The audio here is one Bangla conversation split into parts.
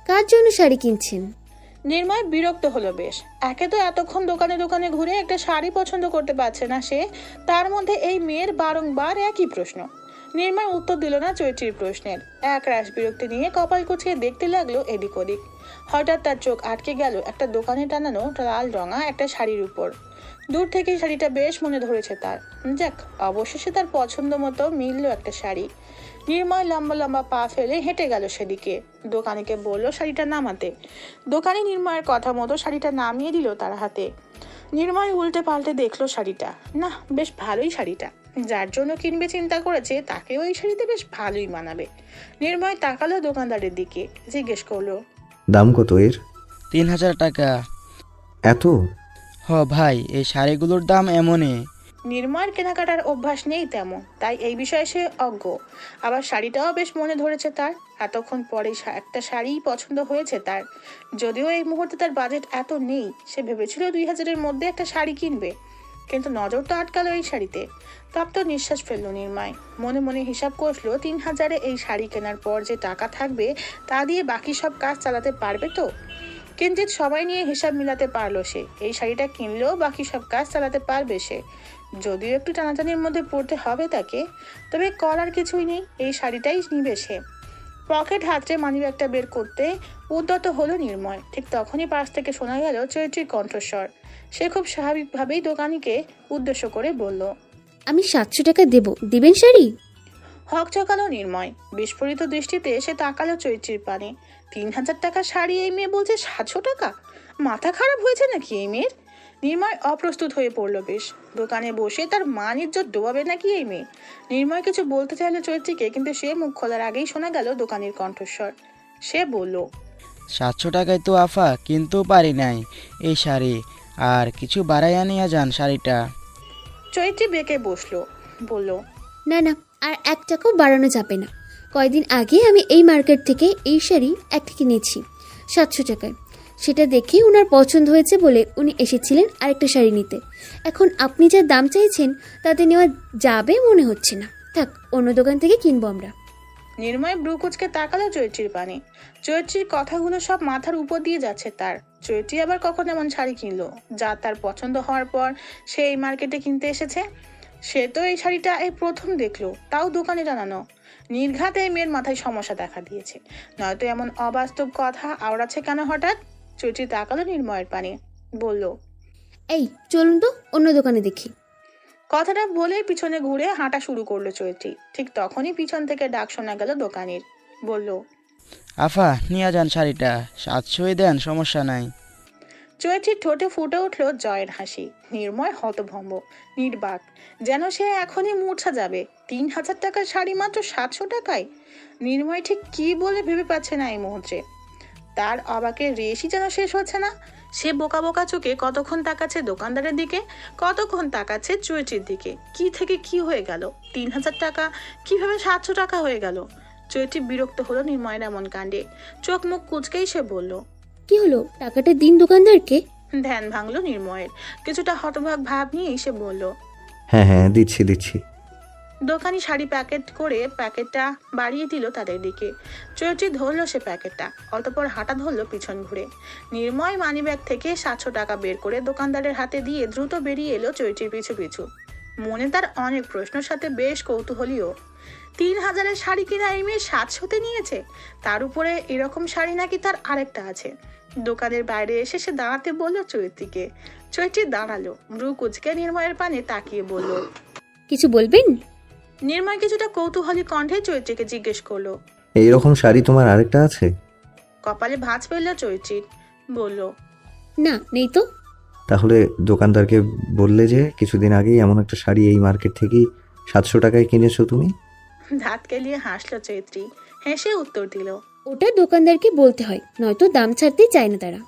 কার জন্য শাড়ি কিনছেন? নির্ময় বিরক্ত হলো বেশ। একে তো এতক্ষণ দোকানে দোকানে ঘুরে একটা শাড়ি পছন্দ করতে পারছে না সে, তার মধ্যে এই মেয়ের বারংবার একই প্রশ্ন। নির্ময় উত্তর দিল না চৈত্রীর প্রশ্নের। এক রাশ বিরক্তি নিয়ে কপাল কুঁচিয়ে দেখতে লাগলো এদিক ওদিক। হঠাৎ তার চোখ আটকে গেল একটা দোকানে টানানো লাল রঙা একটা শাড়ির উপর। দূর থেকে শাড়িটা বেশ মনে ধরেছে তার। যাক, অবশেষে তার পছন্দ মতো মিলল একটা শাড়ি। নির্ময় লম্বা লম্বা পা ফেলে হেঁটে গেল সেদিকে। দোকানিকে বলল শাড়িটা নামাতে। দোকানি নির্ময়ের কথা মতো শাড়িটা নামিয়ে দিল তার হাতে। নির্ময় উল্টে পাল্টে দেখলো শাড়িটা। না, বেশ ভালোই শাড়িটা। যার জন্য কিনবে চিন্তা করেছে তাকে ওই শাড়িতে বেশ ভালোই মানাবে। নির্ময় তাকালো দোকানদারের দিকে, জিজ্ঞেস করলো, দাম কত এর? 3000 টাকা। এত? ভাই, এই শাড়িগুলোর দাম এমনই। নির্ময়ের কেনাকাটার অভ্যাস নেই তেমন, তাই এই বিষয়ে সে অজ্ঞ। আবার শাড়িটাও বেশ মনে ধরেছে তার। এতক্ষণ পরে একটা শাড়িই পছন্দ হয়েছে তার। যদিও এই মুহূর্তে তার বাজেট এত নেই, সে ভেবেছিল 2000-এর মধ্যে একটা শাড়ি কিনবে, কিন্তু নজর তো আটকালো এই শাড়িতে। তপ্ত নিঃশ্বাস ফেললো নির্ময়। মনে মনে হিসাব কষলো 3000-এ এই শাড়ি কেনার পর যে টাকা থাকবে তা দিয়ে বাকি সব কাজ চালাতে পারবে তো। কিঞ্চিত সবাই নিয়ে হিসাব মিলাতে পারলো সে। এই শাড়িটা কিনলেও বাকি সব কাজ চালাতে পারবে সে। যদিও একটু টানাটানির মধ্যে পড়তে হবে তাকে, তবে করার কিছুই নেই, এই শাড়িটাই নিবে সে। পকেট হাতড়ে মানিব্যাগটা বের করতে উদ্যত হলো নির্ময়। ঠিক তখনই পাশ থেকে শোনা গেল চৈত্রীর কণ্ঠস্বর। সে খুব স্বাভাবিকভাবেই দোকানিকে উদ্দেশ্য করে বলল, আমি 700 টাকা দেব, দিবেন শাড়ি? হক চকালো নির্ময়। বিস্ফোরিত দৃষ্টিতে সে তাকালো চৈত্রীর পানে। 3000 টাকা শাড়ি এই মেয়ে বলছে 700 টাকা? মাথা খারাপ হয়েছে নাকি এই মেয়ের? নির্ময় অপ্রস্তুত হয়ে পড়ল বেশ। দোকানে বসে তার মান ইজ্জত ডোবাবে নাকি এই মেয়ে? নির্ময় কিছু বলতে চাইলো চৈত্রীকে, কিন্তু সে মুখ খোলার আগেই শোনা গেল দোকানির কণ্ঠস্বর। সে বলল, 700 টাকায় তো আফা কিনতেও পারি নাই এই শাড়ি, আর কিছু বাড়াইয়া নিয়ে যান শাড়িটা। চৈত্রী বেঁকে বসলো, বলল, না না, আর 1 টাকাও বাড়ানো যাবে না। কয়দিন আগে আমি এই মার্কেট থেকে এই শাড়ি একটা কিনেছি 700 টাকায়। সেটা দেখে ওনার পছন্দ হয়েছে বলে উনি এসেছিলেন আরেকটা শাড়ি নিতে। এখন আপনি যা দাম চাইছেন তাতে নেওয়া যাবে মনে হচ্ছে না। থাক, অন্য দোকান থেকে কিনবো আমরা। নির্ময় ব্রু কুচকে তাকালো চৈত্রীর পানে। চৈত্রীর কথাগুলো সব মাথার উপর দিয়ে যাচ্ছে তার। চৈত্রী আবার কখন এমন শাড়ি কিনলো যা তার পছন্দ হওয়ার পর সে এই মার্কেটে কিনতে এসেছে? সে তো এই শাড়িটা এই প্রথম দেখলো, তাও দোকানে টানানো। নির্ঘাত এই মেয়ের মাথায় সমস্যা দেখা দিয়েছে। নয়তো এমন অবাস্তব কথা আওড়াচ্ছে কেন হঠাৎ? চৈত্রী তাকালো নির্ময়ের পানে, বলল, এই চলুন তো অন্য দোকানে দেখি। কথাটা বলে পিছনে ঘুরে হাঁটা শুরু করলো চৈত্রী। ঠিক তখনই পিছন থেকে ডাক শোনা গেল দোকানির। বলল, আফা নিয়ে যান শাড়িটা, 700-ই দেন, সমস্যা নাই। চৈত্রীর ঠোঁটে ফুটে উঠল জয়ের হাসি। নির্ময় হতভম্ব, নির্বাক, যেন সে এখনই মূর্ছা যাবে। 3000 টাকার শাড়ি মাত্র 700 টাকায়? নির্ময় ঠিক কি বলে ভেবে পাচ্ছে না এই মুহূর্তে। তার অবাকের রেশই যেন শেষ হচ্ছে না। সে বোকা বোকা চোখে কতক্ষণ তাকাচ্ছে দোকানদারের দিকে, কতক্ষণ তাকাচ্ছে চৈত্রীর দিকে। কি থেকে কি হয়ে গেল? 3000 টাকা কিভাবে 700 টাকা হয়ে গেল? চৈত্রী বিরক্ত হলো নির্ময়ের এমন কাণ্ডে। চোখ মুখ কুঁচকেই সে বলল, কি হলো, টাকাটা দিন দোকানদারকে। ধ্যান ভাঙলো নির্ময়ের। কিছুটা হতভাগ ভাব নিয়েই সে বলল, হ্যাঁ হ্যাঁ, দিচ্ছি। দোকানি শাড়ি প্যাকেট করে প্যাকেটটা বাড়িয়ে দিল তাদের দিকে। চৈত্রী ধরলো সে প্যাকেটটা, অতঃপর হাঁটা ধরলো পিছন ঘুরে। নির্ময় মানিব্যাগ থেকে 700 টাকা বের করে দোকানদারের হাতে দিয়ে দ্রুত বেরিয়ে এলো চৈত্রীর পিছু পিছু। মনে তার অনেক প্রশ্নের সাথে বেশ কৌতূহলীও। 3000-এর শাড়ি কিনা এই মেয়ে 700-তে নিয়েছে, তার উপরে এরকম শাড়ি নাকি তার আরেকটা আছে। দোকানের বাইরে এসে সে দাঁড়াতে বলল চৈত্রীকে। চৈত্রী দাঁড়ালো, ব্রু কুচকে নির্ময়ের পানে তাকিয়ে বলল, কিছু বলবেন? নির্ময় কিছুটা কৌতূহলী কণ্ঠে চৈত্রীকে জিজ্ঞেস করলো, এইরকম শাড়ি তোমার আরেকটা আছে? কপালে ভাঁজ ফেলল চৈত্রীর, বলল, না, নেই তো। তাহলে দোকানদারকে বললে যে কিছুদিন আগেই এমন একটা শাড়ি এই মার্কেট থেকেই 700 টাকায় কিনেছো তুমি? দাঁত কেলিয়ে হাসলো চৈত্রী, হেসে উত্তর দিল। ওটা দোকানদারকে বলতে হয়, নয়তো দাম ছাড়তে চায় না তারা।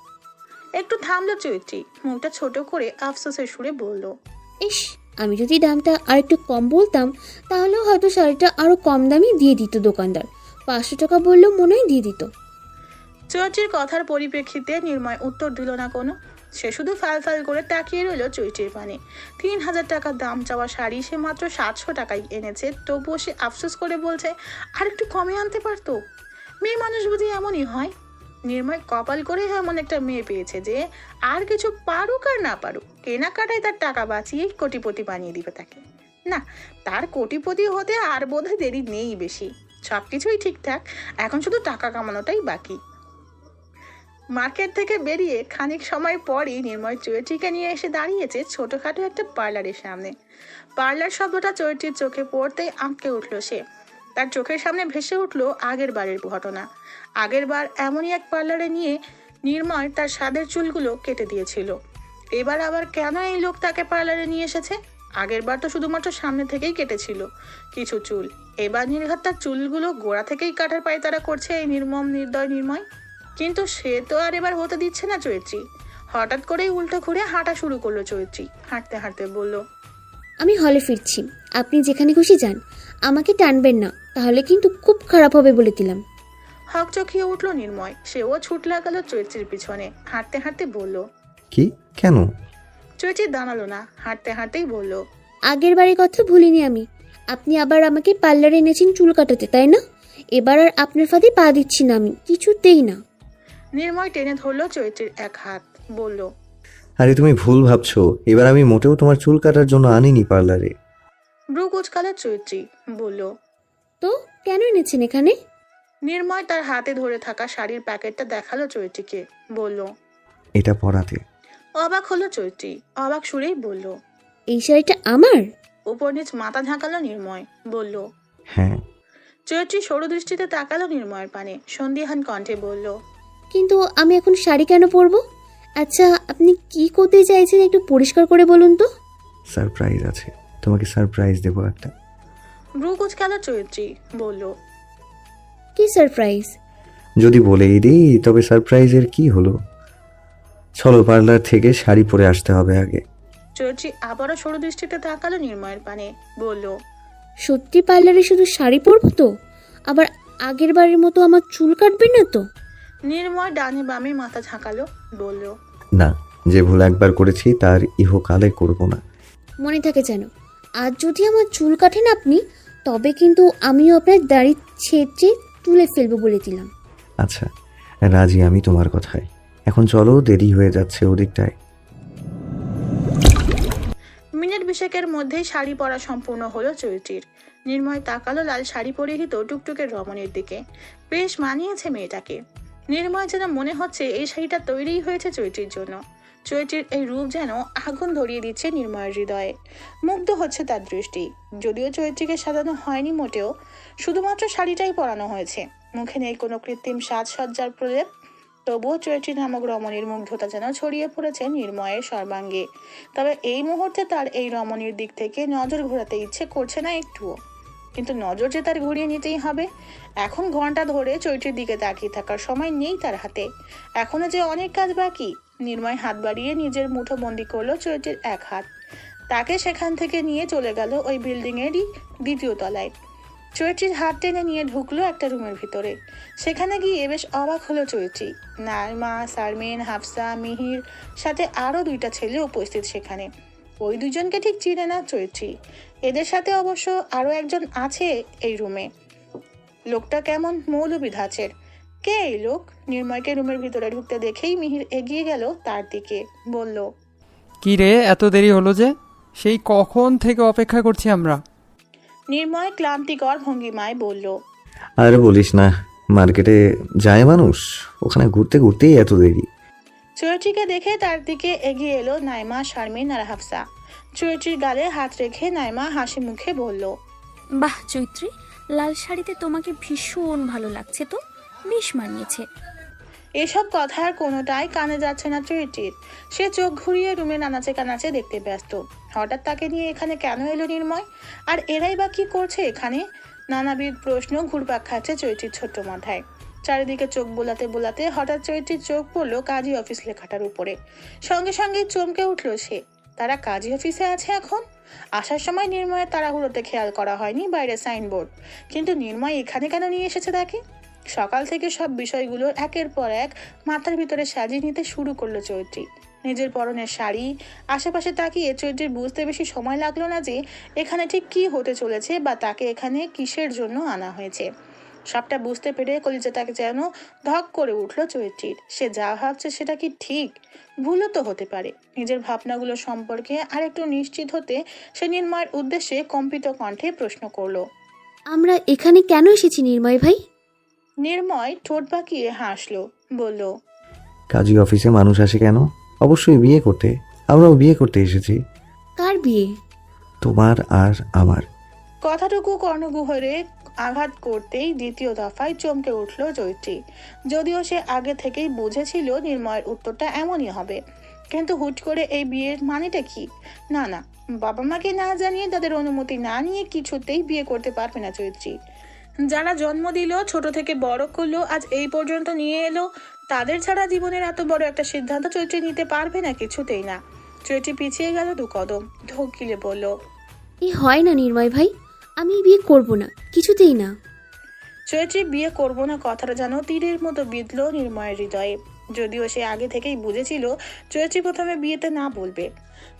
একটু থামলো চৈত্রী, মুখটা ছোট করে আফসোসের সুরে বলল, ইস, আমি যদি দামটা আর একটু কম বলতাম তাহলেও হয়তো শাড়িটা আরো কম দামে দিয়ে দিত দোকানদার। 500 টাকা বললেও মনে হয় দিয়ে দিত। চৈত্রীর কথার পরিপ্রেক্ষিতে নির্ময় উত্তর দিল না কোনো। সে শুধু ফাল করে তাকিয়ে রইল চৈত্রীর পানে। 3000 টাকা দাম চাওয়া শাড়ি সে মাত্র 700 টাকায় এনেছে, তবুও সে আফসোস করে বলছে আর একটু কমে আনতে পারতো। মেয়ে মানুষ বুঝি এমনই হয়। নির্ময় কপাল করে এমন একটা মেয়ে পেয়েছে যে আর কিছু পারুক আর না পারুক কেনাকাটায় তার টাকা বাঁচিয়ে কোটিপতি বানিয়ে দিবে তাকে। না, তার কোটিপতি হতে আর বোধহয় দেরি নেই বেশি। সবকিছুই ঠিকঠাক, এখন শুধু টাকা কামানোটাই বাকি। মার্কেট থেকে বেরিয়ে খানিক সময় পরই নির্ময় চৈত্রীকে নিয়ে এসে দাঁড়িয়েছে ছোটখাটো একটা পার্লারের সামনে। পার্লার শব্দটা চৈত্রীর চোখে পড়তেই আঁতকে উঠল সে। তার চোখের সামনে ভেসে উঠল আগের বারের ঘটনা। আগের বার এমনই এক পার্লারে নিয়ে নির্ময় তার সাদের চুলগুলো কেটে দিয়েছিল। এবার আবার কেন এই লোক তাকে পার্লারে নিয়ে এসেছে? আগের বার তো শুধুমাত্র সামনে থেকেই কেটেছিল কিছু চুল, এবার নির্ঘাত তার চুলগুলো গোড়া থেকেই কাটার পায়তারা করছে এই নির্মম নির্দয় নির্ময়। কিন্তু সে তো আর এবার হতে দিচ্ছে না চৈত্রী। হঠাৎ করেই উল্টো ঘুরে হাঁটা শুরু করলো চৈত্রী। হাঁটতে হাঁটতে বলল, আমি হলে ফিরছি, আপনি যেখানে খুশি যান, আমাকে টানবেন না, তাহলে কিন্তু খুব খারাপ হবে বলে দিলাম। হকচকিয়ে উঠল নির্ময়। সেও ছুট লাগালো চৈত্রীর পিছনে। হাঁটতে হাঁটতে বলল, কি? কেন? চৈত্রী দাঁড়ালো না, হাঁটতে হাঁটতেই বলল, আগের বারের কথা ভুলিনি আমি। আপনি আবার আমাকে পার্লারে এনেছেন চুল কাটাতে, তাই না? এবার আর আপনার ফাঁদে পা দিচ্ছি না আমি, কিছুতেই না। নির্ময় টেনে ধরলো চৈত্রীর এক হাত, বলল, আরে তুমি ভুল ভাবছো, এবার আমি মোটেও তোমার চুল কাটার জন্য আনিনি পার্লারে। ব্রু কুচকালো চৈত্রী, বলল, তো কেন এনেছেন এখানে? নির্ময় তার হাতে ধরে থাকা শাড়ির প্যাকেটটা দেখালো চৈত্রীকে, বলল, এটা পরাতে। অবাক হলো চৈত্রী, অবাক সুরেই বলল, এই শাড়িটা আমার? উপর নিচ মাথা ঝাঁকালো নির্ময়, বলল। হ্যাঁ। চৈত্রী সরু দৃষ্টিতে তাকালো নির্ময়ের পানে, সন্দিহান কণ্ঠে বলল, কিন্তু আমি এখন শাড়ি কেন পরবো? আচ্ছা, আপনি কি করতে চাইছেন একটু পরিষ্কার করে বলুন তো। সারপ্রাইজ আছে, তোমাকে সারপ্রাইজ দেবো একটা। ব্রু কুচকালো চৈত্রী, বলল, কি সারপ্রাইজ? যদি বলেই দিই তবে সারপ্রাইজের কি হলো? চলো, পার্লার থেকে শাড়ি পরে আসতে হবে আগে। চৈত্রী আবারও সরু দৃষ্টিতে তাকালো নির্ময়ের পানে, বলল, সত্যি পার্লারে শুধু শাড়ি পরবো তো? আবার আগের বারের মতো আমার চুল কাটবে না তো? নির্ময় ডানে বামে মাথা ঝাঁকালো, বলল, না, যে ভুল একবার করেছি তার ইহকালে করব না। মনে থাকে যেন, আজ যদি আমার চুল কাটেন আপনি, তবে কিন্তু আমিও আপনার দাড়ি ছেঁচে তুলে ফেলবো বলে দিলাম। আচ্ছা, রাজি আমি তোমার কথায়। এখন চলো, দেরি হয়ে যাচ্ছে ওদিকটায়। মিনিট বিশেকের মধ্যেই শাড়ি পরা সম্পূর্ণ হলো চৈত্রীর। নির্ময় তাকালো লাল শাড়ি পরিহিত টুকটুকের রমণীর দিকে। বেশ মানিয়েছে মেয়েটাকে। নির্ময় যেন মনে হচ্ছে এই শাড়িটা তৈরিই হয়েছে চৈত্রীর জন্য। চৈত্রীর এই রূপ যেন আগুন ধরিয়ে দিচ্ছে নির্ময়ের হৃদয়ে। মুগ্ধ হচ্ছে তার দৃষ্টি। যদিও চৈত্রীকে সাজানো হয়নি মোটেও, শুধুমাত্র শাড়িটাই পরানো হয়েছে। মুখে নেই কোনো কৃত্রিম সাজসজ্জার প্রলেপ। তবুও চৈত্রী নামক রমণীর মুগ্ধতা যেন ছড়িয়ে পড়েছে নির্ময়ের সর্বাঙ্গে। তবে এই মুহূর্তে তার এই রমণীর দিক থেকে নজর ঘোরাতে ইচ্ছে করছে না একটুও। কিন্তু নজর যে তার ঘুরিয়ে নিতেই হবে। এখন ঘন্টা ধরে চৈত্রীর দিকে তাকিয়ে থাকার সময় নেই তার হাতে। এখনো যে অনেক কাজ বাকি। নির্ময় হাত বাড়িয়ে নিজের মুঠো বন্দি করলো চৈত্রীর এক হাত। তাকে সেখান থেকে নিয়ে চলে গেল ওই বিল্ডিংয়েরই দ্বিতীয় তলায়। চৈত্রীর হাত টেনে নিয়ে ঢুকলো একটা রুমের ভিতরে। সেখানে গিয়ে বেশ অবাক হলো চৈত্রী। নাইমা, শারমিন, হাফসা, মিহির সাথে আরো দুইটা ছেলে উপস্থিত সেখানে। ওই দুজনকে ঠিক চিনে না চৈত্রী। এদের সাথে অবশ্য আরো একজন আছে এই রুমে। লোকটা কেমন মৌলবি ধাঁচের। কে এই লোক? নির্ময়কে রুমের ভিতরে ঢুকতে দেখেই মিহির এগিয়ে গেল তার দিকে, বলল, কি রে, এত দেরি হলো যে? সেই কখন থেকে অপেক্ষা করছি আমরা। নির্ময় ক্লান্তিকর ভঙ্গিমায় বলল, আর বলিস না, মার্কেটে যায় মানুষ, ওখানে ঘুরতে ঘুরতেই এত দেরি। চৈত্রীকে দেখে তার দিকে এগিয়ে এলো নাইমা, শারমিন আর হাফসা। চৈত্রীর গালে হাত রেখে নাইমা হাসি মুখে বলল, বাহ চৈত্রী, লাল শাড়িতে তোমাকে ভীষণ ভালো লাগছে তো, বেশ মানিয়েছে। এসব কথা আর কোনোটাই কানে যাচ্ছে না চৈত্রীর। সে চোখ ঘুরিয়ে রুমে নানাচে কানাচে দেখতে ব্যস্ত। হঠাৎ তাকে নিয়ে এখানে কেন এলো নির্ময়? আর এরাই বা কি করছে এখানে? নানাবিধ প্রশ্ন ঘুরপাক খাচ্ছে চৈত্রীর ছোট্ট মাথায়। চারিদিকে চোখ বোলাতে বোলাতে হঠাৎ চৈত্রীর চোখ পড়লো কাজী অফিস লেখাটার উপরে। সঙ্গে সঙ্গে চমকে উঠল সে। তারা কাজী অফিসে আছে এখন? আসার সময় নির্ময়ের তাড়াহুড়োতে খেয়াল করা হয়নি বাইরে সাইনবোর্ড। কিন্তু নির্ময় এখানে কেন নিয়ে এসেছে তাকে? সকাল থেকে সব বিষয়গুলো একের পর এক মাথার ভিতরে সাজিয়ে নিতে শুরু করলো চৈত্রী। নিজের পরনের শাড়ি, আশেপাশে তাকিয়ে চৈত্রীর বুঝতে বেশি সময় লাগলো না যে এখানে ঠিক কি হতে চলেছে বা তাকে এখানে কিসের জন্য আনা হয়েছে। সবটা বুঝতে পেরে কলিজাটাকে যেন ধক করে উঠল চৈত্রীর। সে যা ভাবছে সেটা কি ঠিক? ভুলও তো হতে পারে। নিজের ভাবনাগুলো সম্পর্কে আরেকটু নিশ্চিত হতে সে নির্ময়ের উদ্দেশ্যে কম্পিত কণ্ঠে প্রশ্ন করলো। আমরা এখানে কেন এসেছি নির্ময় ভাই? নির্ময় ঠোঁট বাঁকিয়ে হাসলো, বলল, কাজী অফিসে মানুষ আসে কেন? অবশ্যই বিয়ে করতে। আমরাও বিয়ে করতে এসেছি। কার বিয়ে? তোমার আর আমার। কথাটুকু কর্ণগুহরে আঘাত করতেই দ্বিতীয় দফায় চমকে উঠল চৈত্রী। যদিও সে আগে থেকেই বুঝেছিল নির্ময়ের উত্তরটা এমনই হবে, কিন্তু হুট করে এই বিয়ের মানেটা কি? না না, বাবা মাকে না জানিয়ে, তাদের অনুমতি না নিয়ে কিছুতেই বিয়ে করতে পারবে না চৈত্রী। যারা জন্ম দিল, ছোট থেকে বড় করলো, আজ এই পর্যন্ত নিয়ে এলো, তাদের ছাড়া জীবনের এত বড় একটা সিদ্ধান্ত চৈত্রী নিতে পারবে না, কিছুতেই না। চৈত্রী পিছিয়ে গেল 2 কদম, ঢোক গিলে বলল, এই হয় না নির্ময় ভাই, আমি এই বিয়ে করব না, কিছুতেই না। চৈত্রী বিয়ে করবো না কথাটা যেন তীরের মতো বিঁধল নির্ময়ের হৃদয়ে। যদিও সে আগে থেকেই বুঝেছিল চৈত্রী প্রথমে বিয়েতে না বলবে,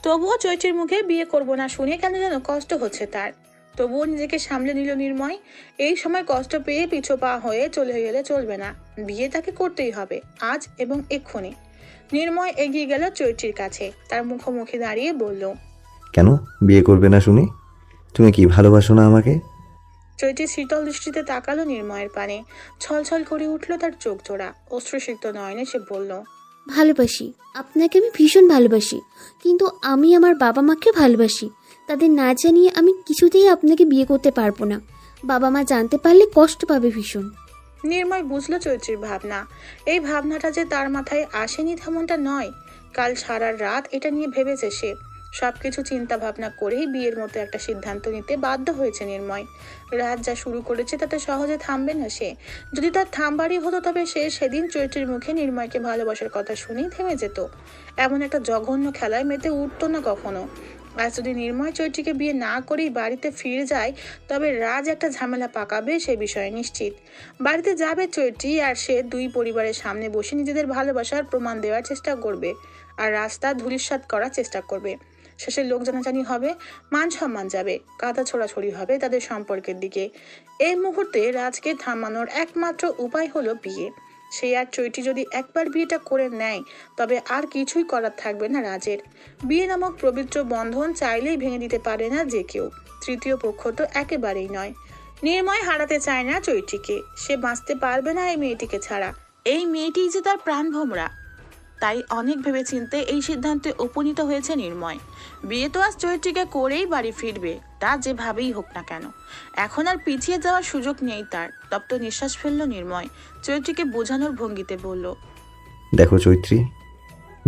তবুও চৈত্রীর মুখে বিয়ে করবো না শুনে কেন যেন কষ্ট হচ্ছে তার। তবুও নিজেকে সামলে নিল নির্ময়। এই সময় কষ্ট পেয়ে পিছু পা হয়ে চলে গেলে চলবে না, বিয়ে তাকে করতেই হবে, আজ এবং এক্ষুনি। নির্ময় এগিয়ে গেল চৈত্রীর কাছে, তার মুখোমুখি দাঁড়িয়ে বলল, কেন বিয়ে করবে না শুনি? তুমি কি ভালোবাসো না আমাকে? চৈত্রী শীতল দৃষ্টিতে তাকালো নির্ময়ের পানে। ছলছল করে উঠল তার চোখ জোড়া। অশ্রুসিক্ত নয়নে সে বলল, ভালোবাসি, আপনাকে আমি ভীষণ ভালোবাসি, কিন্তু আমি আমার বাবা মাকে ভালোবাসি। তাদের না জানিয়ে আমি কিছুতেই আপনাকে বিয়ে করতে পারবো না। বাবা মা জানতে পারলে কষ্ট পাবে ভীষণ। নির্ময় বুঝলো চৈত্রীর ভাবনা। এই ভাবনাটা যে তার মাথায় আসেনি তেমনটা নয়। কাল সারা রাত এটা নিয়ে ভেবেছে সে। সবকিছু চিন্তা ভাবনা করেই বিয়ের মতো একটা সিদ্ধান্ত নিতে বাধ্য হয়েছে নির্ময়। রাত যা শুরু করেছে তাতে সহজে থামবে না সে। যদি তার থামবারই হতো তবে সে সেদিন চৈত্রীর মুখে নির্ময়কে ভালোবাসার কথা শুনেই থেমে যেত। এমন একটা জঘন্য খেলায় মেতে উঠতো না কখনো। আজ যদি নির্ময় চৈত্রীকে বিয়ে না করেই বাড়িতে ফিরে যায়, তবে রাজ একটা ঝামেলা পাকাবে সে বিষয়ে নিশ্চিত। বাড়িতে যাবে চৈত্রী, আর সে 2 পরিবারের সামনে বসে নিজেদের ভালোবাসার প্রমাণ দেওয়ার চেষ্টা করবে, আর রাস্তা ধূলিসাৎ করার চেষ্টা করবে। শেষে লোক জানাজানি হবে, মান সম্মান যাবে, কাদা ছোড়াছড়ি হবে তাদের সম্পর্কের দিকে। এই মুহূর্তে রাজকে থামানোর একমাত্র উপায় হলো বিয়ে। সে আর চৈত্রী যদি একবার বিয়েটা করে নেয়, তবে আর কিছুই করার থাকবে না রাজের। বিয়ে নামক পবিত্র বন্ধন চাইলেই ভেঙে দিতে পারে না যে কেউ, তৃতীয় পক্ষ তো একেবারেই নয়। নির্ময় হারাতে চায় না চৈত্রীকে, সে বাঁচতে পারবে না এই মেয়েটিকে ছাড়া। এই মেয়েটি যে তার প্রাণ ভোমরা। তাই অনেক ভেবেচিন্তে এই সিদ্ধান্তে উপনীত হয়েছে নির্ময়। বিয়ে তো আজ চৈত্রীকে করেই বাড়ি ফিরবে, তা যেভাবেই হোক না কেন। এখন আর পিছিয়ে যাওয়ার সুযোগ নেই তার। তপ্ত নিঃশ্বাস ফেলল নির্ময়। চৈত্রীকে বোঝানোর ভঙ্গিতে বলল, দেখো চৈত্রী,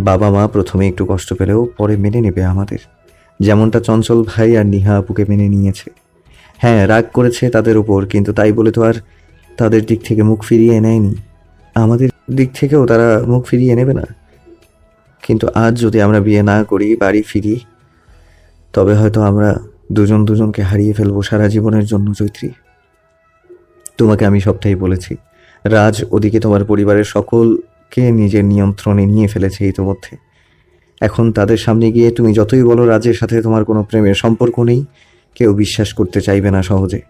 বাবা মা প্রথমে একটু কষ্ট পেলেও পরে মেনে নেবে আমাদের, যেমনটা চঞ্চল ভাই আর নিহা আপুকে মেনে নিয়েছে। হ্যাঁ, রাগ করেছে তাদের উপর, কিন্তু তাই বলে তো আর তাদের দিক থেকে মুখ ফিরিয়ে নেয়নি। আমাদের দিক থেকেও তারা মুখ ফিরিয়ে নেবে না। কিন্তু আজ যদি আমরা বিয়ে না করি, বাড়ি ফিরি, তবে হয়তো আমরা দুজন দুজনকে হারিয়ে ফেলবো সারা জীবনের জন্য। চৈত্রী, তোমাকে আমি সবটাই বলেছি। রাজ ওদিকে তোমার পরিবারের সকলকে নিজের নিয়ন্ত্রণে নিয়ে ফেলেছে ইতোমধ্যে। এখন তাদের সামনে গিয়ে তুমি যতই বলো রাজের সাথে তোমার কোনো প্রেমের সম্পর্ক নেই, কেউ বিশ্বাস করতে চাইবে না সহজে।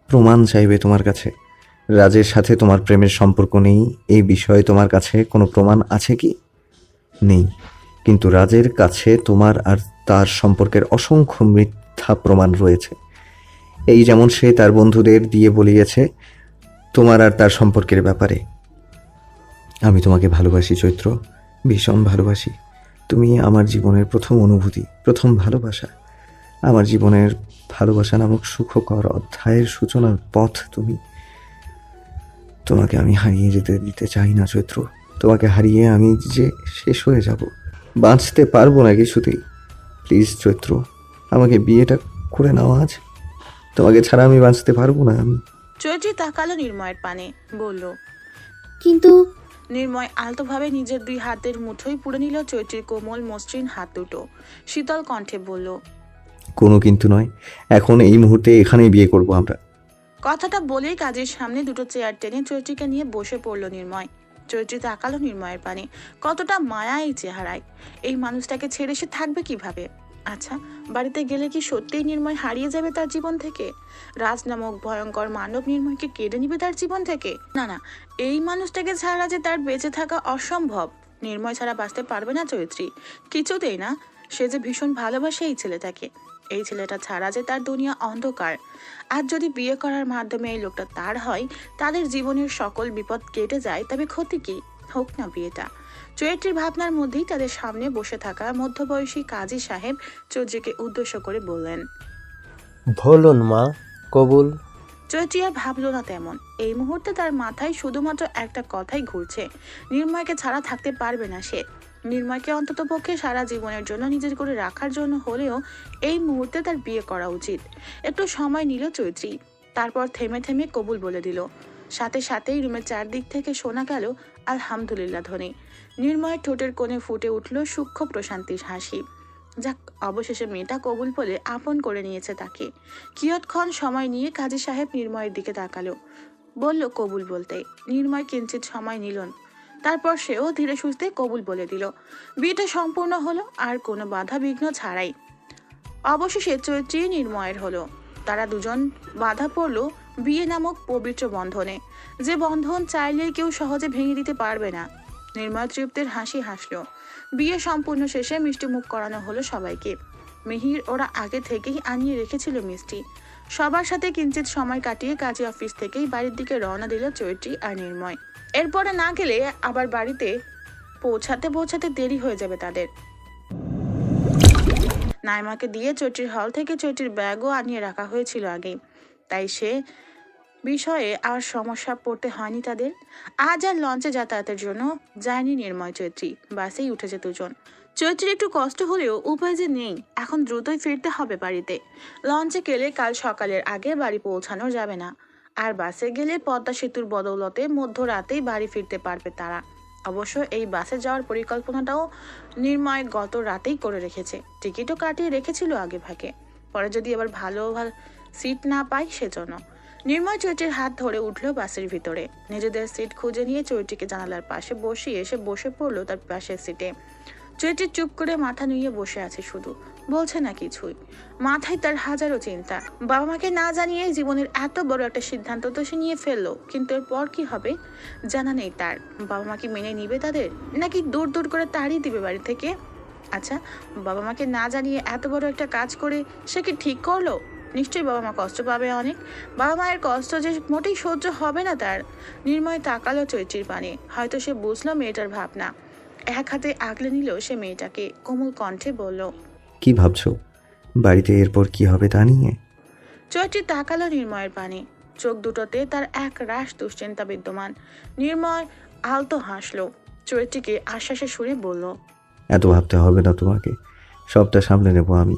প্রমাণ চাইবে তোমার কাছে। রাজের সাথে তোমার প্রেমের সম্পর্ক নেই, এই বিষয়ে তোমার কাছে কোনো প্রমাণ আছে কি? নেই। কিন্তু রাজের কাছে তোমার আর তার সম্পর্কের অসংখ্য মিথ্যা প্রমাণ রয়েছে। এই যেমন সে তার বন্ধুদের দিয়ে বলিয়েছে তোমার আর তার সম্পর্কের ব্যাপারে। আমি তোমাকে ভালোবাসি চৈত্র, ভীষণ ভালোবাসি। তুমি আমার জীবনের প্রথম অনুভূতি, প্রথম ভালোবাসা। আমার জীবনের ভালোবাসা নামক সুখকর অধ্যায়ের সূচনার পথ তুমি। তোমাকে আমি হারিয়ে যেতে দিতে চাই না চৈত্র। তোমাকে হারিয়ে আমি যে শেষ হয়ে যাব, বাঁচতে পারবো না কিছুতেই। প্লিজ চৈত্র, আমাকে বিয়েটা করে নাও আজ। তোমাকে ছাড়া আমি বাঁচতে পারবো না। আমি চৈত্রী তাকালো নির্ময়ের পানে, বলল, কিন্তু নির্ময় আলতোভাবে নিজের 2 হাতের মুঠোয় পুড়ে নিল চৈত্রীর কোমল মসৃণ হাত দুটো। শীতল কণ্ঠে বলল, কোনো কিন্তু নয়, এখন এই মুহূর্তে এখানেই বিয়ে করব আমরা। কথাটা বলেই কাজের সামনে 2টো চেয়ার টেনে চৈত্রীকে নিয়ে বসে পড়ল নির্ময়। চৈত্রী তাকালো নির্ময়ের পানে। কতটা মায়া এই চেহারায়। এই মানুষটাকে ছেড়ে সে থাকবে কিভাবে? আচ্ছা, বাড়িতে গেলে কি সত্যিই নির্ময় হারিয়ে যাবে তার জীবন থেকে? রাজ নামক ভয়ঙ্কর মানব নির্ময়কে কেড়ে নিবে তার জীবন থেকে? না না, এই মানুষটাকে ছাড়া যে তার বেঁচে থাকা অসম্ভব। নির্ময় ছাড়া বাঁচতে পারবে না চৈত্রী, কিছুতেই না। সে যে ভীষণ ভালোবাসে এই ছেলেটাকে। এই ছেলেটা ছাড়া যে তার দুনিয়া অন্ধকার। আর যদি বিয়ে করার মাধ্যমে এই লোকটা তার হয়, তাদের জীবনের সকল বিপদ কেটে যায়, তবে ক্ষতি কি? হোক না বিয়েটা। চৈত্রীর ভাবনার মধ্যেই তাদের সামনে বসে থাকা মধ্যবয়সী কাজী সাহেব চৌধুরীকে উদ্দেশ্য করে বললেন, বলুন মা, কবুল। চৈত্রী আর ভাবল না তেমন। এই মুহূর্তে তার মাথায় শুধুমাত্র একটা কথাই ঘুরছে, নির্ময়কে ছাড়া থাকতে পারবে না সে। নির্ময়কে অন্তত পক্ষে সারা জীবনের জন্য নিজের করে রাখার জন্য হলেও এই মুহূর্তে তার বিয়ে করা উচিত। একটু সময় নিল চৈত্রী, তারপর থেমে থেমে কবুল বলে দিল। সাথে সাথেই রুমের চারদিক থেকে শোনা গেল আলহামদুলিল্লাহ ধ্বনি। নির্ময়ের ঠোঁটের কোণে ফুটে উঠল সূক্ষ্ম প্রশান্তির হাসি। যাক, অবশেষে মেয়েটা কবুল বলে আপন করে নিয়েছে তাকে। কিয়ৎক্ষণ সময় নিয়ে কাজী সাহেব নির্ময়ের দিকে তাকালো, বলল কবুল বলতে। নির্ময় কিঞ্চিত সময় নিল, তারপর সেও ধীরে সুস্থে কবুল বলে দিল। বিয়েটা সম্পূর্ণ হলো আর কোনো বাধা বিঘ্ন ছাড়াই। অবশেষে চৈত্রী নির্ময়ের হলো। তারা দুজন বাধা পড়ল বিয়ে নামক পবিত্র বন্ধনে, যে বন্ধন চাইলেই কেউ সহজে ভেঙে দিতে পারবে না। নির্ময় তৃপ্তির হাসি হাসলো। বিয়ে সম্পূর্ণ শেষে মিষ্টি মুখ করানো হলো সবাইকে। মিহির ওরা আগে থেকেই আনিয়ে রেখেছিল মিষ্টি। সবার সাথে কিঞ্চিত সময় কাটিয়ে কাজী অফিস থেকেই বাড়ির দিকে রওনা দিল চৈত্রী আর নির্ময়। এরপরে না গেলে আবার বাড়িতে পৌঁছাতে পৌঁছাতে দেরি হয়ে যাবে তাদের। নাইমাকে দিয়ে চৈত্রীর হল থেকে চৈত্রীর ব্যাগও আনিয়ে রাখা হয়েছিল আগেই, তাই সে বিষয়ে আর সমস্যা পড়তে হয়নি তাদের। আজ আর লঞ্চে যাতায়াতের জন্য যায়নি নির্ময় চৈত্রী, বাসেই উঠেছে দুজন। চৈত্রীর একটু কষ্ট হলেও উপায় যে নেই, এখন দ্রুতই ফিরতে হবে বাড়িতে। লঞ্চে গেলে কাল সকালের আগে বাড়ি পৌঁছানো যাবে না, আর বাসে গেলে পদ্মা সেতুর বদৌলতে মধ্যরাতেই বাড়ি ফিরতে পারবে তারা। অবশ্য এই বাসে যাওয়ার পরিকল্পনাটাও নির্ময় গত রাতেই করে রেখেছে, টিকিটও কাটিয়ে রেখেছিল আগে ভাগে, পরে যদি আবার ভালো সিট না পায় সেজন্য। নির্ময় চৈত্রীর হাত ধরে উঠল বাসের ভিতরে, নিজেদের সিট খুঁজে নিয়ে চৈত্রীকে জানালার পাশে বসিয়ে এসে বসে পড়লো তার পাশের সিটে। চৈত্রী চুপ করে মাথা নুইয়ে বসে আছে, শুধু বলছে না কিছুই। মাথায় তার হাজারো চিন্তা। বাবা মাকে না জানিয়ে জীবনের এত বড় একটা সিদ্ধান্ত তো সে নিয়ে ফেললো, কিন্তু এরপর কি হবে জানা নেই তার। বাবা মা কি মেনে নিবে তাদের, নাকি দূর দূর করে তাড়িয়ে দিবে বাড়ি থেকে? আচ্ছা, বাবা মাকে না জানিয়ে এত বড় একটা কাজ করে সে কি ঠিক করলো? নিশ্চয়ই বাবা মা কষ্ট পাবে অনেক। বাবা মায়ের কষ্ট যে মোটেই সহ্য হবে না তার। নির্ময় তাকালো চৈত্রীর পানে, হয়তো সে বুঝলো মেয়েটার ভাবনা। এক হাতে আগলে নিল সে মেয়েটাকে, কোমল কণ্ঠে বলল, কি ভাবছো বাড়িতে এরপর কি হবে তা নিয়ে? চৈত্রী তাকালো নির্ময়ের পানে, চোখ দুটোতে তার এক রাশ দুশ্চিন্তা বিদ্যমান। নির্ময় আলতো হাসলো, চৈত্রীকে আশ্বাসের সুরে বলল, এত ভাবতে হবে না তোমাকে, সবটা সামলে নেব আমি,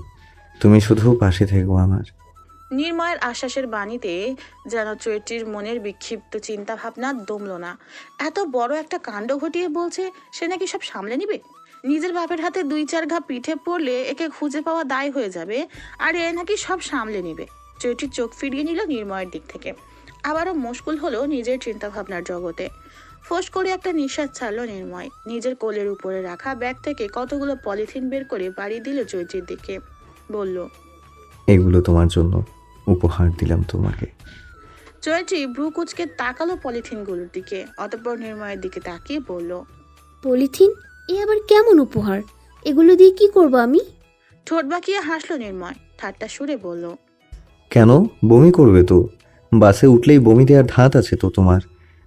তুমি শুধু পাশে থেকো আমার। নির্ময়ের আশ্বাসের বাণীতে যেন চৈত্রীর মনের বিক্ষিপ্ত চিন্তা ভাবনা দমল না। এত বড় একটা কাণ্ড ঘটিয়ে বলছে সে নাকি সব সামলে নিবে। নিজের বাপের হাতে 2-4 ঘা পিঠে পড়লে একে খুঁজে পাওয়া দায় হয়ে যাবে, আর এ নাকি সব সামলে নিবে। চৈত্রী চোখ ফিরিয়ে নিল নির্ময়ের দিক থেকে, আবারও মুশকুল হলো নিজের চিন্তা ভাবনার জগতে। ফোঁস করে একটা নিঃশ্বাস ছাড়লো নির্ময়। নিজের কোলের উপরে রাখা ব্যাগ থেকে কতগুলো পলিথিন বের করে বাড়ি দিল চৈত্রীর দিকে, বলল, এগুলো তোমার জন্য উপহার দিলাম তোমাকে। চৈত্রী ভ্রু কুচকে তাকালো পলিথিনগুলোর দিকে, অতঃপর নির্ময়ের দিকে তাকিয়ে বলল, পলিথিন? এ আবার কেমন উপহার? এগুলো দিয়ে কি করব আমি? ঠোঁট বাঁকিয়ে হাসলো নির্ময়, ঠাট্টা সুরে বলল, কেন, বমি করবে তো? বাসে উঠলেই বমি দেওয়ার ধাত আছে তো তোমার?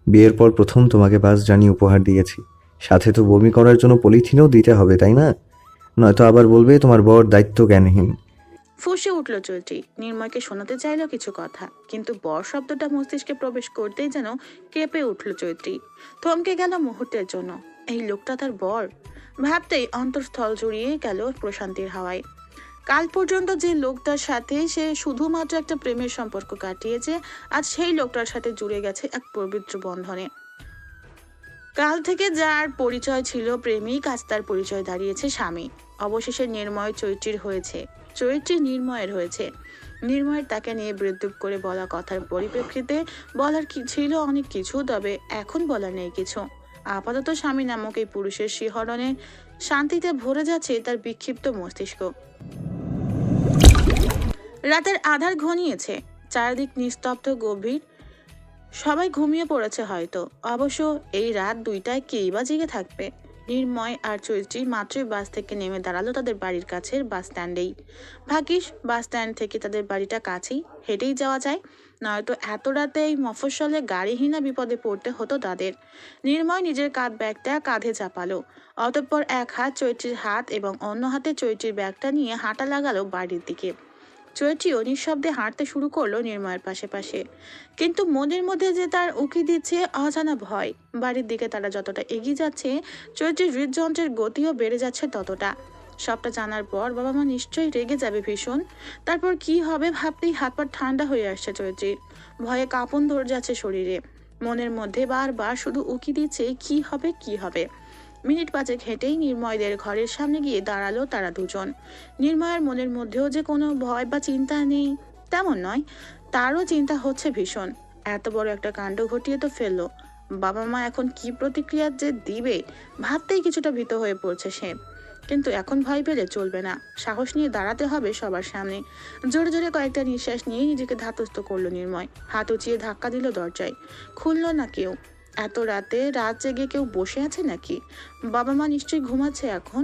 বিয়ের পর প্রথম তোমাকে বাস জার্নি উপহার দিয়েছি, সাথে তো বমি করার জন্য পলিথিনও দিতে হবে, তাই না? নয়তো আবার বলবে তোমার বর দায়িত্ব জ্ঞানহীন। ফুঁসে উঠল চৈত্রী। নির্ময়কে শোনাতে চাইল কিছু কথা, কিন্তু বর শব্দটা মস্তিষ্কে প্রবেশ করতেই যেন কেঁপে উঠল চৈত্রী। থমকে গেল মুহূর্তের জন্য। এই লোকটা তার বর? ভাবতেই অন্তঃস্থল জুড়িয়ে গেল প্রশান্তির হাওয়ায়। কাল পর্যন্ত যে লোকটার সাথে সে শুধুমাত্র একটা প্রেমের সম্পর্ক কাটিয়েছে, আজ সেই লোকটার সাথে জুড়ে গেছে এক পবিত্র বন্ধনে। কাল থেকে যার পরিচয় ছিল প্রেমিক, আজ তার পরিচয় দাঁড়িয়েছে স্বামী। অবশেষে নির্ময় চৈত্রীর হয়েছে, চৈত্রী নির্ময়ের হয়েছে। নির্ময়ের তাকে নিয়ে বিদ্রুপ করে বলা কথার পরিপ্রেক্ষিতে বলার কি ছিল অনেক কিছু, তবে এখন বলার নেই কিছু। আপাতত স্বামী নামক এই পুরুষের শিহরণে শান্তিতে ভরে যাচ্ছে তার বিক্ষিপ্ত মস্তিষ্ক। রাতের আধার ঘনিয়েছে, চারিদিক নিস্তব্ধ গভীর, সবাই ঘুমিয়ে পড়েছে হয়তো। অবশ্য এই রাত 2টায় কেই বা জেগে থাকবে। নির্ময় আর চৈত্রী মাত্রই বাস থেকে নেমে দাঁড়ালো তাদের বাড়ির কাছের বাস স্ট্যান্ডেই। ভাগ্যিস বাস স্ট্যান্ড থেকে তাদের বাড়িটা কাছেই, হেঁটেই যাওয়া যায়, নয়তো এত রাতে এই মফস্বলে গাড়িহীনা বিপদে পড়তে হতো তাদের। নির্ময় নিজের কাঁধ ব্যাগটা কাঁধে চাপালো, অতঃপর এক হাত চৈত্রীর হাত এবং অন্য হাতে চৈত্রীর ব্যাগটা নিয়ে হাঁটা লাগালো বাড়ির দিকে। চৈত্রীও নিঃশব্দে হাঁটতে শুরু করলো নির্ময়ের পাশে পাশে, কিন্তু মনের মধ্যে যে তার উকি দিচ্ছে অজানা ভয়। বাড়ির দিকে তারা যতটা এগিয়ে যাচ্ছে, চৈত্রীর হৃদযন্ত্রের গতিও বেড়ে যাচ্ছে ততটা। সবটা জানার পর বাবা মা নিশ্চয়ই রেগে যাবে ভীষণ। তারপর কি হবে ভাবতেই হাত পা ঠান্ডা হয়ে আসছে চৈত্রীর। ভয়ে কাঁপন ধরে যাচ্ছে শরীরে। মনের মধ্যে বারবার শুধু উকি দিচ্ছে কি হবে কি হবে। মিনিট 5 হেঁটেই নির্ময়দের ঘরের সামনে গিয়ে দাঁড়ালো তারা দুজন। নির্ময়ের মনের মধ্যেও যে কোনো ভয় বা চিন্তা নেই তেমন নয়, তারও চিন্তা হচ্ছে ভীষণ। এত বড় একটা কাণ্ড ঘটিয়ে তো ফেললো, বাবা মা এখন কি প্রতিক্রিয়া যে দিবে ভাবতেই কিছুটা ভীত হয়ে পড়ছে সে। কিন্তু এখন ভয় পেলে চলবে না, সাহস নিয়ে দাঁড়াতে হবে সবার সামনে। জোরে জোরে কয়েকটা নিঃশ্বাস নিয়ে নিজেকে ধাতস্থ করলো নির্ময়। হাত উঁচিয়ে ধাক্কা দিল দরজায়, খুললো না কেউ। এত রাতে রাত জেগে কেউ বসে আছে নাকি? বাবা মা নিশ্চয়ই ঘুমাচ্ছে এখন।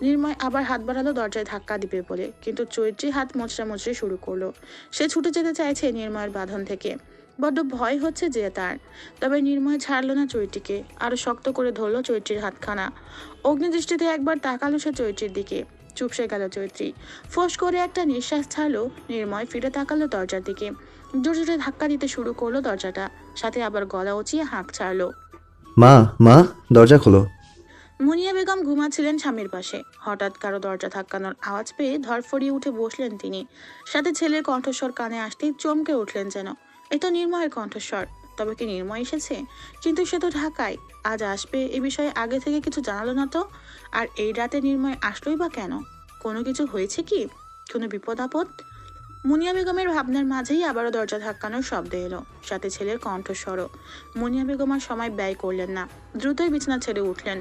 নির্ময় আবার হাত বাড়ালো দরজায় ধাক্কা দিবে বলে, কিন্তু চৈত্রী হাত মোচড়ামোচড়ি শুরু করলো। সে ছুটে যেতে চাইছে নির্ময়ের বাঁধন থেকে, বড্ড ভয় হচ্ছে যে তার। তবে নির্ময় ছাড়লো না চৈত্রীকে, আরো শক্ত করে ধরলো চৈত্রীর হাতখানা। অগ্নিদৃষ্টিতে একবার তাকালো সে চৈত্রীর দিকে। চুপসে গেল চৈত্রী। ফোঁস করে একটা নিঃশ্বাস ছাড়লো নির্ময়। ফিরে তাকালো দরজার দিকে, জোরে জোরে ধাক্কা দিতে শুরু করলো দরজাটা, সাথে আবার গলা উঁচিয়ে হাঁক ছাড়লো। মা মা দরজা খোলো। মুনিয়া বেগম ঘুমাচ্ছিলেন স্বামীর পাশে। হঠাৎ কারো দরজা ধাক্কানোর আওয়াজ পেয়ে ধরফড়িয়ে উঠে বসলেন তিনি। সাথে ছেলের কণ্ঠস্বর কানে আসতেই চমকে উঠলেন যেন। এ তো নির্ময়ের কণ্ঠস্বর। তবে কি নির্ময় এসেছে? কিন্তু সে তো ঢাকায়, আজ আসবে এ বিষয়ে আগে থেকে কিছু জানালো না তো। আর এই রাতে নির্ময় আসলোই বা কেন? কোনো কিছু হয়েছে কি? কোনো বিপদ আপদ? মুনিয়া বেগমের ভাবনার মাঝেই আবারও দরজা ধাক্কানোর শব্দ এলো, সাথে ছেলের কণ্ঠস্বরও। মুনিয়া বেগম আর সময় ব্যয় করলেন না, দ্রুতই বিছানা ছেড়ে উঠলেন।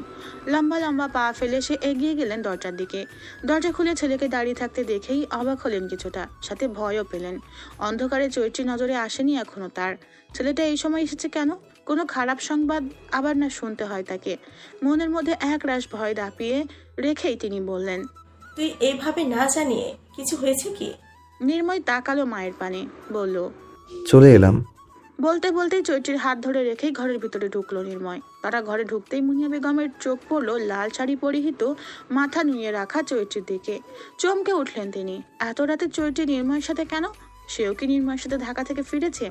লম্বা লম্বা পা ফেলে সে এগিয়ে গেলেন দরজার দিকে। দরজা খুলে ছেলেকে দাঁড়িয়ে থাকতে দেখেই অবাক হলেন কিছুটা, সাথে ভয়ও পেলেন। অন্ধকারে চৈত্রী নজরে আসেনি এখনো তার। ছেলেটা এই সময় এসেছে কেন? কোনো খারাপ সংবাদ আবার না শুনতে হয় তাকে। মনের মধ্যে এক রাশ ভয় দাপিয়ে রেখেই তিনি বললেন, তুই এভাবে না জানিয়ে কিছু হয়েছে কি? নির্ময় তাকালো মায়ের পানে, বলল, চলে এলাম। বলতে বলতেই চৈত্রীর হাত ধরে রেখেই ঘরের ভিতরে ঢুকলো নির্ময়। তারা ঘরে ঢুকতেই মুনিয়া বেগমের চোখ পড়লো লাল শাড়ি পরিহিত, মাথা নুয়ে রাখা চৈত্রীর দিকে। চমকে উঠলেন তিনি। এত রাতে চৈত্রী নির্ময়ের সাথে কেন? সেও কি নির্ময়ের সাথে ঢাকা থেকে ফিরেছে?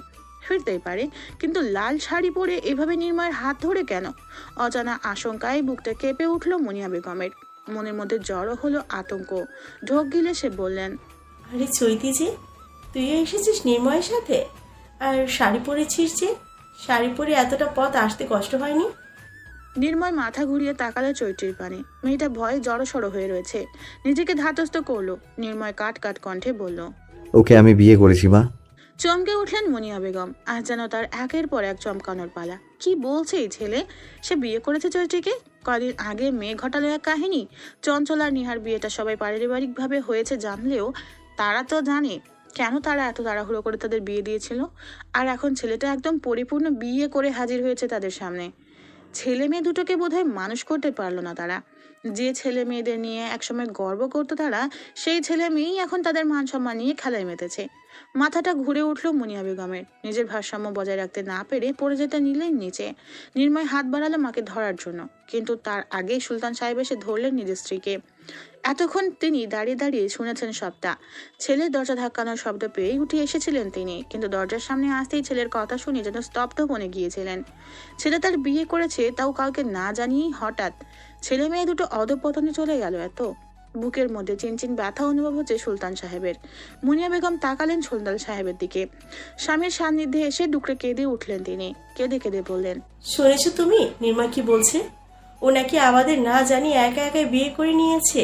ফিরতেই পারে, কিন্তু লাল শাড়ি পরে এভাবে নির্ময়ের হাত ধরে কেন? অজানা আশঙ্কায় বুকটা কেঁপে উঠলো মুনিয়া বেগমের। মনের মধ্যে জড়ো হলো আতঙ্ক। ঢোক গিলে সে বললেন, আরে চৈতি যে, তুইও এসেছিস নির্ময়ের সাথে? আর শাড়ি পরেছিস যে, শাড়ি পরে এতটা পথ আসতে কষ্ট হয়নি? নির্ময় মাথা ঘুরিয়ে তাকালো চৈত্রীর পানে। মেয়েটা ভয়ে জড়সড় হয়ে রয়েছে, নিজেকে ধাতস্থ করলো। নির্ময় কাট কাট কণ্ঠে বলল, ওকে আমি বিয়ে করেছি মা। চমকে উঠলেন মুনিয়া বেগম। আজ যেন তার একের পর এক চমকানোর পালা। কি বলছে এই ছেলে? সে বিয়ে করেছে চৈত্রীকে? কদিন আগে মেয়ে ঘটালো এক কাহিনী। চঞ্চল আর নিহার বিয়েটা সবাই পারিবারিকভাবে হয়েছে জানলেও তারা তো জানে কেন তারা এত তাড়াহুড়ো করে তাদের বিয়ে দিয়েছিল। আর এখন ছেলেটা একদম পরিপূর্ণ বিয়ে করে হাজির হয়েছে তাদের সামনে। ছেলে মেয়ে দুটোকে বোধহয় মানুষ করতে পারলো না তারা। যে ছেলে মেয়েদের নিয়ে একসময় গর্ব করতো তারা, সেই ছেলে মেয়েই এখন তাদের মান সম্মান নিয়ে খেলায় মেতেছে। মাথাটা ঘুরে উঠল মুনিয়া বেগমের। নিজের ভারসাম্য বজায় রাখতে না পেরে পড়ে যেতে নিলেন নিচে। নির্ময় হাত বাড়ালো মাকে ধরার জন্য, কিন্তু তার আগেই সুলতান সাহেব এসে ধরলেন নিজের স্ত্রীকে। এতক্ষণ তিনি দাঁড়িয়ে দাঁড়িয়ে শুনেছেন সবটা। ছেলের দরজা ধাক্কানোর শব্দ পেয়েই উঠে এসেছিলেন তিনি, কিন্তু দরজার সামনে আসতেই ছেলের কথা শুনে যেন স্তব্ধ বনে গিয়েছিলেন। ছেলে তার বিয়ে করেছে, তাও কাউকে না জানিয়েই হঠাৎ। ছেলে মেয়ে দুটো অধঃপতনে চলে গেল এত। বুকের মধ্যে চিনচিন ব্যথা অনুভব হচ্ছে সুলতান সাহেবের। মুনিয়া বেগম তাকালেন সুলতান সাহেবের দিকে। স্বামীর সান্নিধ্যে এসে ডুকরে কেঁদে উঠলেন তিনি। কেঁদে কেঁদে বললেন, শুনেছো তুমি নির্ময় কি বলছে? ও নাকি আমাদের না জানিয়ে একা একাই বিয়ে করে নিয়েছে।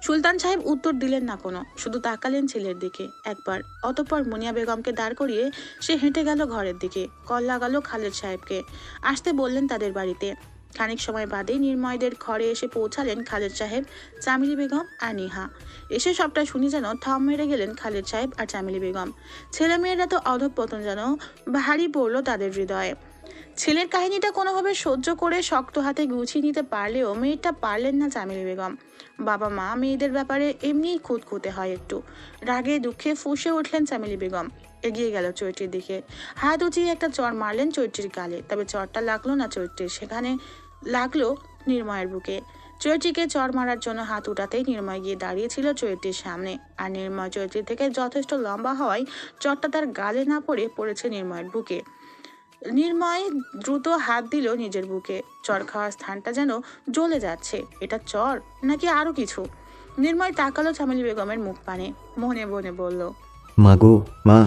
সুলতান সাহেব উত্তর দিলেন না কোনো, শুধু তাকালেন ছেলের দিকে একবার। অতঃপর মুনিয়া বেগমকে দাঁড় করিয়ে সে হেঁটে গেল ঘরের দিকে। কল লাগালো খালেদ সাহেবকে, আসতে বললেন তাদের বাড়িতে। খানিক সময় বাদেই নির্ময়দের ঘরে এসে পৌঁছালেন খালেদ সাহেব, চামেলি বেগম আর নিহা। এসে সবটা শুনি যেন থাম মেরে গেলেন খালেদ সাহেব আর চামেলি বেগম। ছেলেমেয়েরা তো অধঃপতন যেন ভারী পড়লো তাদের হৃদয়ে। ছেলের কাহিনীটা কোনোভাবে সহ্য করে শক্ত হাতে গুছিয়ে নিতে পারলেও মেয়েটা পারলেন না চামেলি বেগম। বাবা মা মেয়েদের ব্যাপারে এমনিই খুঁতখুঁতে হয় একটু। রাগে দুঃখে ফুঁসে উঠলেন চামেলি বেগম। এগিয়ে গেল চৈত্রীর দিকে, হাত উঁচিয়ে একটা চড় মারলেন চৈত্রীর গালে। তবে চড়টা লাগলো না চৈত্রীর, সেখানে লাগলো নির্ময়ের বুকে। চৈত্রীকে চড় মারার জন্য হাত উঠাতেই নির্ময় গিয়ে দাঁড়িয়েছিল চৈত্রীর সামনে। আর নির্ময় চৈত্রী থেকে যথেষ্ট লম্বা হওয়ায় চড়টা তার গালে না পড়েছে নির্ময়ের বুকে। নির্ময় দ্রুত হাত দিল নিজের বুকে। চড় খাওয়ার স্থানটা যেন জ্বলে যাচ্ছে। এটা চড় নাকি আরো কিছু? নির্ময় তাকালো চামেলি বেগমের মুখ পানে, মনে মনে বলল, মা গো মা,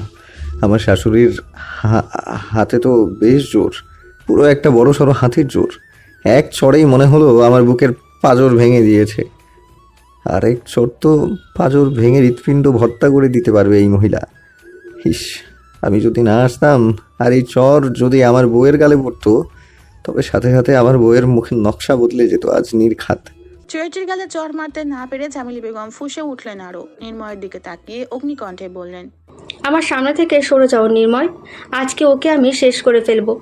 আমার শাশুড়ির হাতে তো বেশ জোর, পুরো একটা বড় সড়ো হাতির জোর। এক চড়েই মনে হলো আমার বুকের পাঁজর ভেঙে দিয়েছে। আরেক চড় তো পাঁজর ভেঙে হৃৎপিণ্ড ভর্তা করে দিতে পারবে এই মহিলা। ইস, আমি যদি না আসতাম আর এই চর যদি আমার বউয়ের গালে পড়তো, তবে সাথে সাথে আমার বউয়ের মুখের নকশা বদলে যেত আজ নির্ঘাত। চৈত্রীর গালে চড় মারতে না পেরে চামেলি বেগম ফুঁসে উঠলেন আরো। নির্ময়ের দিকে তাকিয়ে অগ্নিকণ্ঠে বললেন, আমার সামনে থেকে সরে যাও নির্ময়। আজকে ওকে আমি শেষ করে ফেলবো।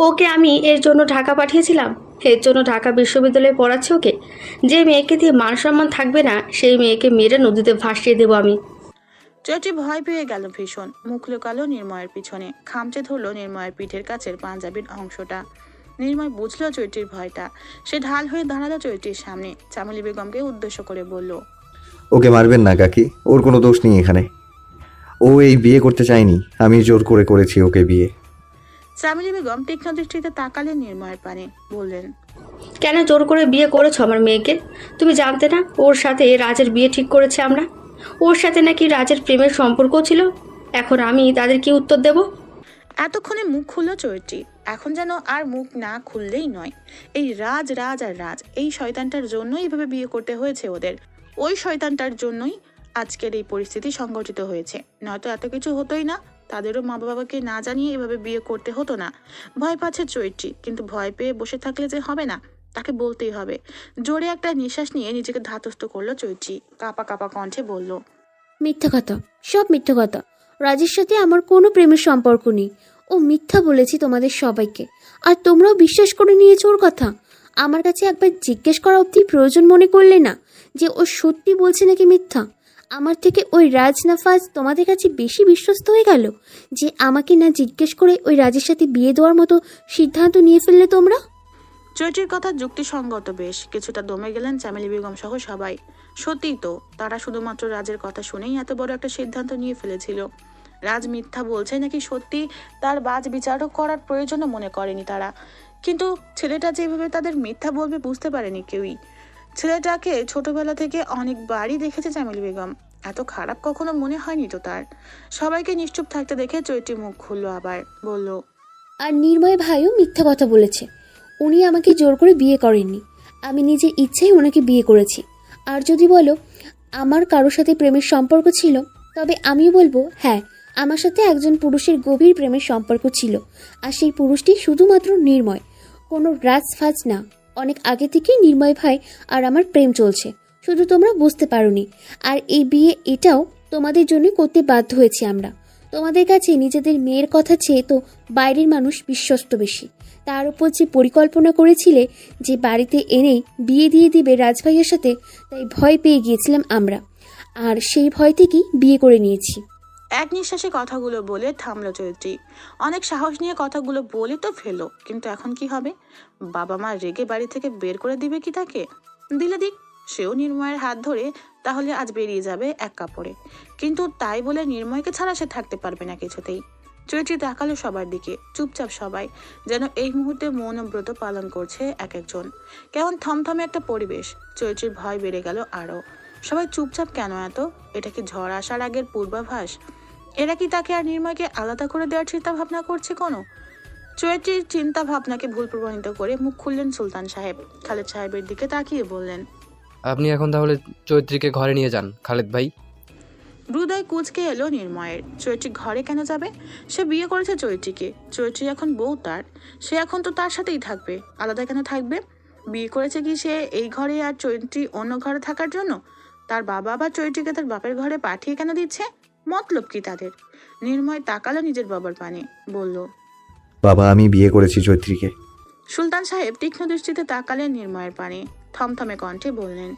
ওকে আমি এর জন্য ঢাকা পাঠিয়েছিলাম, এর জন্য ঢাকা বিশ্ববিদ্যালয়ে পড়াচ্ছে ওকে। যে মেয়েকে দিয়ে মান সম্মান থাকবে না, সেই মেয়েকে মেরে নদীতে ভাসিয়ে দেবো আমি। চৈত্রী ভয় পেয়ে গেল ভীষণ, মুখ লুকালো নির্ময়ের পিছনে, খামচে ধরলো নির্ময়ের পিঠের কাছের পাঞ্জাবির অংশটা। নির্ময় বুঝলো চৈত্রীর ভয়টা। সে ঢাল হয়ে দাঁড়ালো চৈত্রীর সামনে, চামেলি বেগমকে উদ্দেশ্য করে বলল, ওকে মারবেন না কাকি, ওর কোনো দোষ নেই এখানে। ও এই বিয়ে করতে চায়নি, আমি জোর করে করেছি ওকে বিয়ে। চামেলি বেগম তীক্ষ্ণ দৃষ্টিতে তাকালেন নির্ময়ের পানে, বললেন, কেন জোর করে বিয়ে করেছো আমার মেয়েকে? তুমি জানতে না ওর সাথে রাজের বিয়ে ঠিক করেছে আমরা? ওর সাথে নাকি রাজের প্রেমের সম্পর্ক ছিল। এখন আমি তাদের কি উত্তর দেব? এতক্ষণে মুখ খুলল চৈত্রী। এখন যেন আর মুখ না খুললেই নয়। এই রাজ রাজ আর রাজ, এই শয়তানটার জন্যই এভাবে বিয়ে করতে হয়েছে ওদের। ওই শয়তানটার জন্যই আজকের এই পরিস্থিতি সংঘটিত হয়েছে, নয়তো এত কিছু হতোই না। তাদেরও মা বাবাকে না জানিয়ে এভাবে বিয়ে করতে হতো না। ভয় পাচ্ছে চৈত্রী, কিন্তু ভয় পেয়ে বসে থাকলে যে হবে না, তাকে বলতেই হবে। জোরে একটা নিঃশ্বাস নিয়ে নিজেকে ধাতস্থ করলো চৈত্রী, কাঁপা কাঁপা কণ্ঠে বলল, মিথ্যা কথা, সব মিথ্যা কথা। রাজের সাথে আমার কোনো প্রেমের সম্পর্ক নেই। ও মিথ্যা বলেছি তোমাদের সবাইকে, আর তোমরাও বিশ্বাস করে নিয়েছো ওর কথা। আমার কাছে একবার জিজ্ঞেস করা অবধি প্রয়োজন মনে করলে না যে ও সত্যি বলছে নাকি মিথ্যা? আমার থেকে ওই রাজ নাফাজ তোমাদের কাছে বেশি বিশ্বস্ত হয়ে গেল যে আমাকে না জিজ্ঞেস করে ওই রাজের সাথে বিয়ে দেওয়ার মতো সিদ্ধান্ত নিয়ে ফেললে তোমরা। চৈত্রীর কথা যুক্তিসঙ্গত বেশ। কিছুটা দমে গেলেন চামেলি বেগম সহ সবাই। সত্যিই তো, তারা শুধুমাত্র রাজের কথা শুনেই এত বড় একটা সিদ্ধান্ত নিয়ে ফেলেছিল। রাজ মিথ্যা বলছে নাকি সত্যি, তার বাজ বিচারও করার প্রয়োজনও মনে করেনি তারা। কিন্তু ছেলেটা যেভাবে তাদের মিথ্যা বলবে বুঝতে পারেনি কেউই। ছেলেটাকে ছোটবেলা থেকে অনেকবারই দেখেছে চামেলি বেগম, এত খারাপ কখনো মনে হয়নি তো তার। সবাইকে নিশ্চুপ থাকতে দেখে চৈত্রী মুখ খুললো, আবার বলল, আর নির্ময় ভাইও মিথ্যা কথা বলেছে। উনি আমাকে জোর করে বিয়ে করেননি, আমি নিজের ইচ্ছেই ওনাকে বিয়ে করেছি। আর যদি বলো আমার কারোর সাথে প্রেমের সম্পর্ক ছিল, তবে আমিও বলবো হ্যাঁ, আমার সাথে একজন পুরুষের গভীর প্রেমের সম্পর্ক ছিল। আর সেই পুরুষটি শুধুমাত্র নির্ময়, কোনো রাজফাজ না। অনেক আগে থেকেই নির্ময় ভাই আর আমার প্রেম চলছে, শুধু তোমরা বুঝতে পারোনি। আর এই বিয়ে এটাও তোমাদের জন্য করতে বাধ্য হয়েছি আমরা। তোমাদের কাছে নিজেদের মেয়ের কথা চেয়ে তো বাইরের মানুষ বিশ্বস্ত বেশি। তার উপর যে পরিকল্পনা করেছিলে যে বাড়িতে এনেই বিয়ে দিয়ে দিবে রাজভাইয়ের সাথে, তাই ভয় পেয়ে গিয়েছিলাম আমরা, আর সেই ভয় থেকেই বিয়ে করে নিয়েছি। এক নিঃশ্বাসে কথাগুলো বলে থামলো চৈত্রী। অনেক সাহস নিয়ে কথাগুলো বলে তো ফেলো, কিন্তু এখন কি হবে? বাবা মা রেগে বাড়ি থেকে বের করে দিবে কি তাকে? দিলে দিক, সেও নির্ময়ের হাত ধরে তাহলে আজ বেরিয়ে যাবে এক কাপড়ে। কিন্তু তাই বলে নির্ময়কে ছাড়া সে থাকতে পারবে না কিছুতেই। চৈত্রী তাকালো সবার দিকে, চুপচাপ সবাই যেন এই মুহূর্তে মৌনব্রত পালন করছে এক একজন। কেমন থমথমে একটা পরিবেশ। চৈত্রীর ভয় বেড়ে গেল আরো। সবাই চুপচাপ কেন এত? এটা কি ঝড় আসার আগের পূর্বাভাস? এরা কি তাকে আর নির্ময়কে আলাদা করে দেওয়ার চিন্তা ভাবনা করছে কোনো? চৈত্রীর চিন্তা ভাবনাকে ভুল প্রমাণিত করে মুখ খুললেন সুলতান সাহেব। খালেদ সাহেবের দিকে তাকিয়ে বললেন, আপনি এখন তাহলে চৈত্রীকে ঘরে নিয়ে যান খালেদ ভাই। হৃদয় কুচকে এলো নির্ময়ের। চৈত্রী ঘরে কেন যাবে? সে বিয়ে করেছে চৈত্রীকে, চৈত্রী এখন বউ তার, সে এখন তো তার সাথেই থাকবে, আলাদা কেন থাকবে? বিয়ে করেছে কি সে এই ঘরে আর চৈত্রী অন্য ঘরে থাকার জন্য? তার বাবা বা চৈত্রীকে তার বাপের ঘরে পাঠিয়ে কেন দিচ্ছে? মতলব কি তাদের? নির্ময় তাকালো নিজের বাবার পানে, বলল, বাবা আমি বিয়ে করেছি চৈত্রীকে। সুলতান সাহেব তীক্ষ্ণ দৃষ্টিতে তাকালেন নির্ময়ের পানে, থমথমে কণ্ঠে বললেন,